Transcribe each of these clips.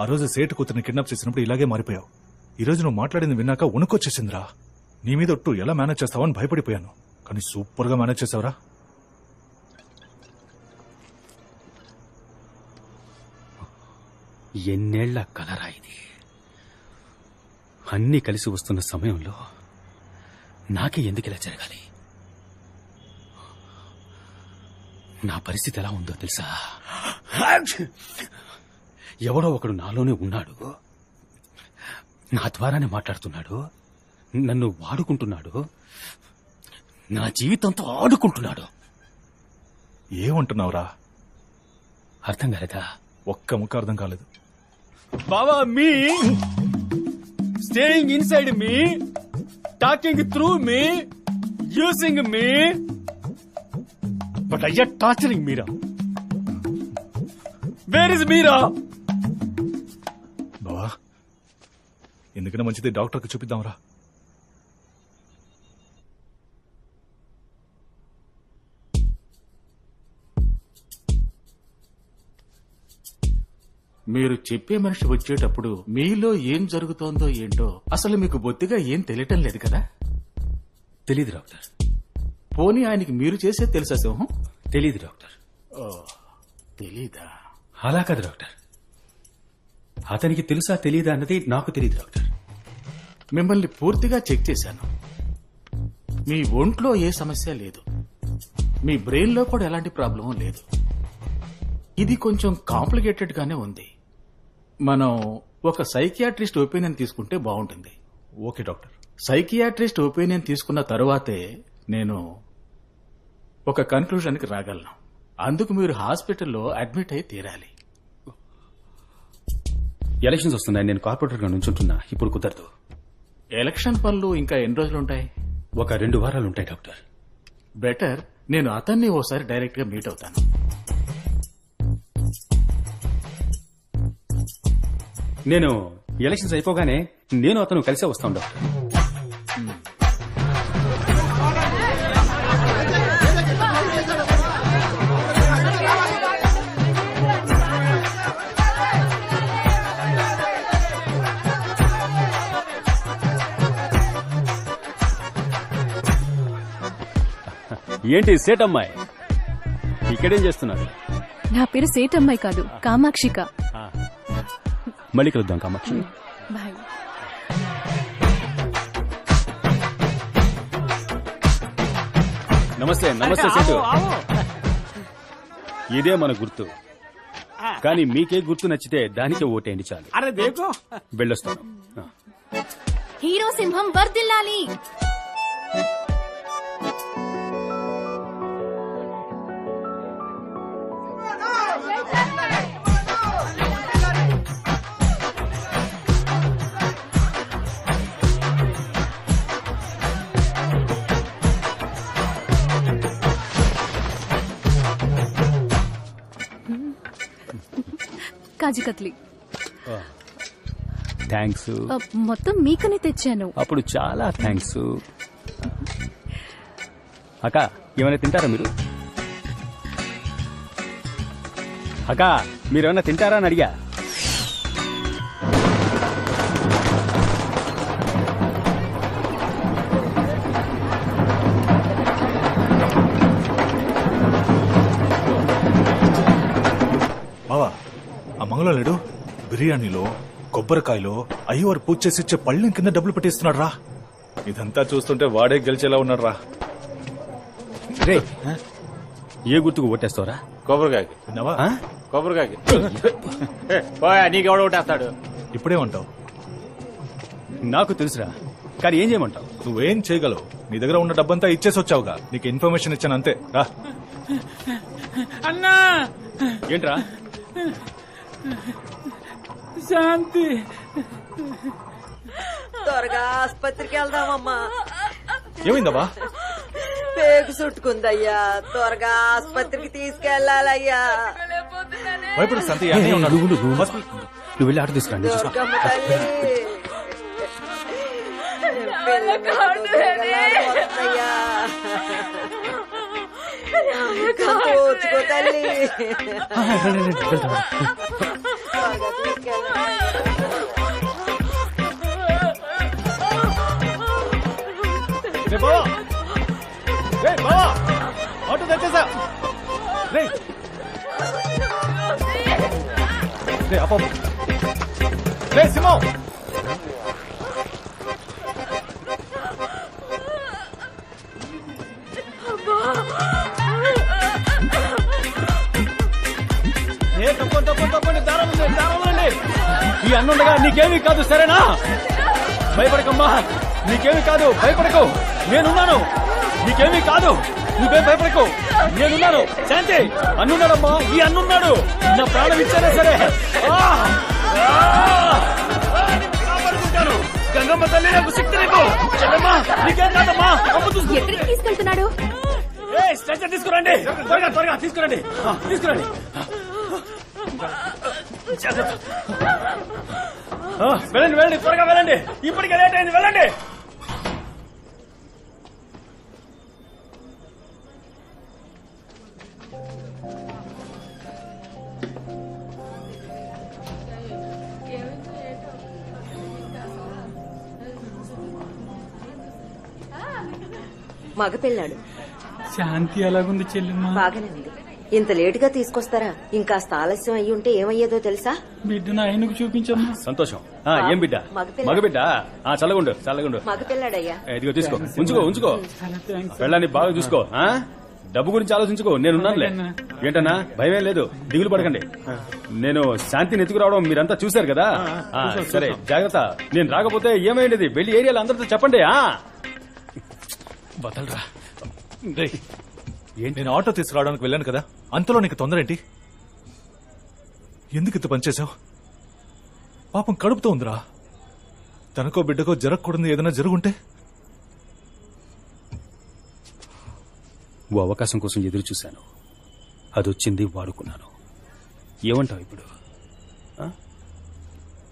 ఆ రోజు సేటు కూతురిని కిడ్నాప్ చేసినప్పుడు ఇలాగే మారిపోయావు. ఈ రోజు నువ్వు మాట్లాడింది విన్నాక ఉనుకొచ్చేసిందిరా. నీ మీద ఒట్టు ఎలా మేనేజ్ చేస్తావని భయపడిపోయాను. కానీ సూపర్ గా మేనేజ్ చేసావురా. ఎన్నేళ్ల కలరా ఇది. అన్నీ కలిసి వస్తున్న సమయంలో నాకే ఎందుకు ఇలా జరగాలి? నా పరిస్థితి ఎలా ఉందో తెలుసా? ఎవడో ఒకడు నాలోనే ఉన్నాడు, నా ద్వారానే మాట్లాడుతున్నాడు, నన్ను వాడుకుంటున్నాడు, నా జీవితంతో ఆడుకుంటున్నాడు. ఏమంటున్నావురా? అర్థం కాలేదా? ఒక్క ముక్క అర్థం కాలేదు. బావా, మీ staying inside me, talking through me, using me, but అయ్యా torturing Meera. Where is Meera? బావా, ఎందుకైనా మంచిది డాక్టర్కి చూపిద్దాంరా. మీరు చెప్పే మనిషి వచ్చేటప్పుడు మీలో ఏం జరుగుతోందో ఏంటో అసలు మీకు బొత్తిగా ఏం తెలియటం లేదు కదా? తెలీదు డాక్టర్. పోనీ ఆయనకి మీరు చేసేది తెలుసా సింహం? తెలీదు డాక్టర్. తెలీదా? అలా కాదు డాక్టర్, అతనికి తెలుసా తెలీదా అన్నది నాకు తెలీదు డాక్టర్. మిమ్మల్ని పూర్తిగా చెక్ చేశాను. మీ ఒంట్లో ఏ సమస్య లేదు, మీ బ్రెయిన్ లో కూడా ఎలాంటి ప్రాబ్లం లేదు. ఇది కొంచెం కాంప్లికేటెడ్ గానే ఉంది. మనం ఒక సైకియాట్రిస్ట్ ఒపీనియన్ తీసుకుంటే బాగుంటుంది. Okay doctor. సైకియాట్రిస్ట్ ఒపీనియన్ తీసుకున్న తరువాతే నేను ఒక కన్క్లూజన్కి రాగలను. అందుకు మీరు హాస్పిటల్లో అడ్మిట్ అయి తీరాలి. ఎలక్షన్స్ వస్తున్నాయి, నేను కార్పొరేటర్ గా నుంచుంటున్నా, ఇప్పుడు కుదరదు. ఎలక్షన్ పనులు ఇంకా ఎన్ని రోజులుంటాయి? ఒక 2 వారాలు ఉంటాయి డాక్టర్. బెటర్ నేను అతన్ని ఓసారి డైరెక్ట్ గా మీట్ అవుతాను. నేను ఎలక్షన్స్ అయిపోగానే నేను అతను కలిసే వస్తాను డాక్టర్. ఏంటి సేటమ్మాయి ఇక్కడేం చేస్తున్నారు? నా పేరు సేటమ్మాయి కాదు, కామాక్షిక. మళ్ళీ కలుద్దాం కామాక్షి. బాయ్. నమస్తే. నమస్తే సేటు. ఇదే మన గుర్తు, కానీ మీకే గుర్తు నచ్చితే దానికే ఓటేయండి చాలు. వెళ్ళొస్తాను. హీరో సింహం వర్ధిల్లాలి. కాజీ కత్లీ. థ్యాంక్స్. మొత్తం మీకనే తెచ్చాను. అప్పుడు చాలా థ్యాంక్స్. అక్క, ఏమైనా తింటారా మీరు? అక్క, మీరేమైనా తింటారా అని అడిగా. బావా, ఆ మంగళం లేడు బిర్యానీలో కొబ్బరికాయలో అయ్యవారు పూజ చేసి ఇచ్చే పళ్ళెం కింద డబ్బులు పెట్టిస్తున్నాడు రా. ఇదంతా చూస్తుంటే వాడే గెలిచేలా ఉన్నాడు రా. రే, ఏ గుర్తుకు ఓటేస్తావరా? కొబ్బరికాయకి. విన్నావా? కొబ్బరికాయకి. నీకెవడ ఓటేస్తాడు? ఇప్పుడేమంటావు? నాకు తెలుసురా, కానీ ఏం చేయమంటావు? నువ్వేం చేయగలవు? నీ దగ్గర ఉన్న డబ్బంతా ఇచ్చేసి వచ్చావుగా. నీకు ఇన్ఫర్మేషన్ ఇచ్చాను అంతే. రా. అన్నా, ఏంట్రా? శాంతి. త్వరగా ఆసుపత్రికి వెళ్దామమ్మా. ఏమైందమ్మా? పేగు చుట్టుకుందయ్యా, త్వరగా ఆసుపత్రికి తీసుకెళ్లాలయ్యా. భయపడు సంతి, అన్నీ ఉన్నాడు. నువ్వు వెళ్ళి ఆట తీసుకురండి. దుర్గమ్మ తల్లి, వద్దయ్యా. కోచుకో తల్లి. త్వరగా తీసుకెళ్ళాలి. రే బావా, రే బావా, ఆటో తెచ్చేసా. రే రే అప్ప, రే సింహం. తప్పండి దారండి. ఈ అన్నుండగా నీకేమీ కాదు, సరేనా? భయపడకమ్మా, నీకేమీ కాదు, భయపడకు, నేనున్నాను. నీకేమీ కాదు, నువ్వేం భయపడకు, నేనున్నాను. శాంతి, అన్నున్నాడమ్మా, ఈ అన్నున్నాడు. నా ప్రాణం ఇచ్చానే సరే. కాపాడుకుంటాను. గంగమ్మ తల్లి నాకు శక్తినివ్వు. చెల్లమ్మా, నీకేం కాదమ్మా. ఎక్కడికి తీసుకెళ్తున్నాడు? స్ట్రెచర్ తీసుకురండి, త్వరగా త్వరగా తీసుకురండి, తీసుకురండి. వెళ్ళండి వెళ్ళండి, త్వరగా వెళ్ళండి, ఇప్పటికే లేట్ అయింది, వెళ్ళండి. మగపిల్లాడు శాంతి ఎలాగుంది చెల్లెమ్మా? బాగానే ఉంది. ఇంత లేటుగా తీసుకొస్తారా? ఇంకాస్త ఆలస్యం అయ్యి ఉంటే ఏమయ్యేదో తెలుసా? బిడ్డను ఆయనకు చూపించమ్మా. సంతోషం. ఏం బిడ్డ? మగపిల్ల. మగబిడ్డ. చల్లగుండు చల్లగుండు. మగపిల్లాడయ్యా. ఇదిగో తీసుకో, ఉంచుకో ఉంచుకో. వెళ్ళాన్ని బాగా చూసుకో. డబ్బు గురించి ఆలోచించుకో, నేనున్నానులే. ఏంటన్నా, భయమేం లేదు, దిగులు పడకండి. నేను శాంతిని ఎత్తుకురావడం మీరంతా చూశారు కదా. సరే జాగ్రత్త. నేను రాకపోతే ఏమైంది, వెళ్ళి ఏరియాలో అందరితో చెప్పండి. వదలరా. నేను ఆటో తీసుకురావడానికి వెళ్ళాను కదా, అంతలో నీకు తొందర ఏంటి? ఎందుకు ఇంత పనిచేశావు? పాపం కడుపుతో ఉందిరా. తనకో బిడ్డకో జరగకూడదు ఏదైనా జరుగుంటే? ఓ అవకాశం కోసం ఎదురు చూశాను, అదొచ్చింది, వాడుకున్నాను. ఏమంటావు ఇప్పుడు?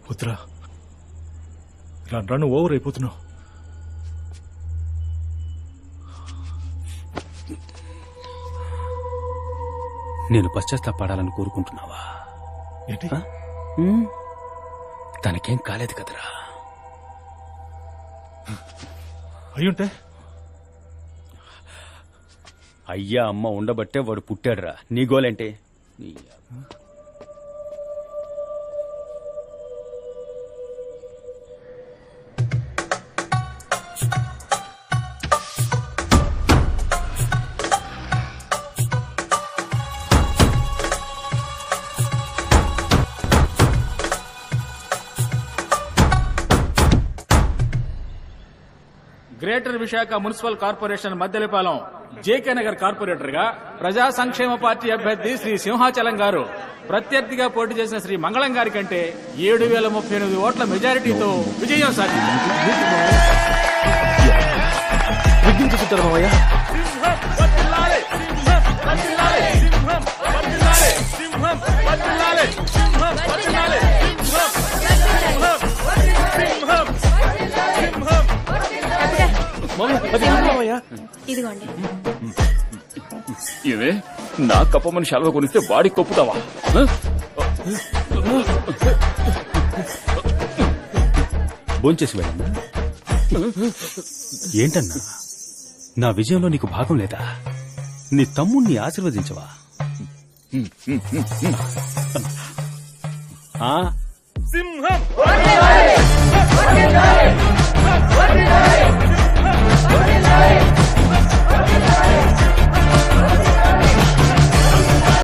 వద్దురా, రాను ఓవర్ అయిపోతున్నావు. నేను పశ్చాత్తాపడాలని కోరుకుంటున్నావా? ఏంటి? తనకేం కాలేదు కదరా. అయ్యుంటే? అయ్యా అమ్మ ఉండబట్టే వాడు పుట్టాడురా. నీ గోలేంటి? Greater Visakha municipal corporation Maddilapalem JK Nagar corporator గా ప్రజా సంక్షేమ పార్టీ అభ్యర్థి శ్రీ సింహాచలం గారు ప్రత్యర్థిగా పోటీ చేసిన శ్రీ మంగళం గారి కంటే 7,038 ఓట్ల మెజారిటీతో విజయం సాధించారు. ఇదిగోండి. ఇవే నా కప్పమని శాలువ కొనిస్తే వాడికి కొప్పుతావా? భోంచేసి వెళ్ళన్నా. ఏంటన్నా, నా విజయంలో నీకు భాగం లేదా? నీ తమ్ముణ్ణి ఆశీర్వదించవా? సింహం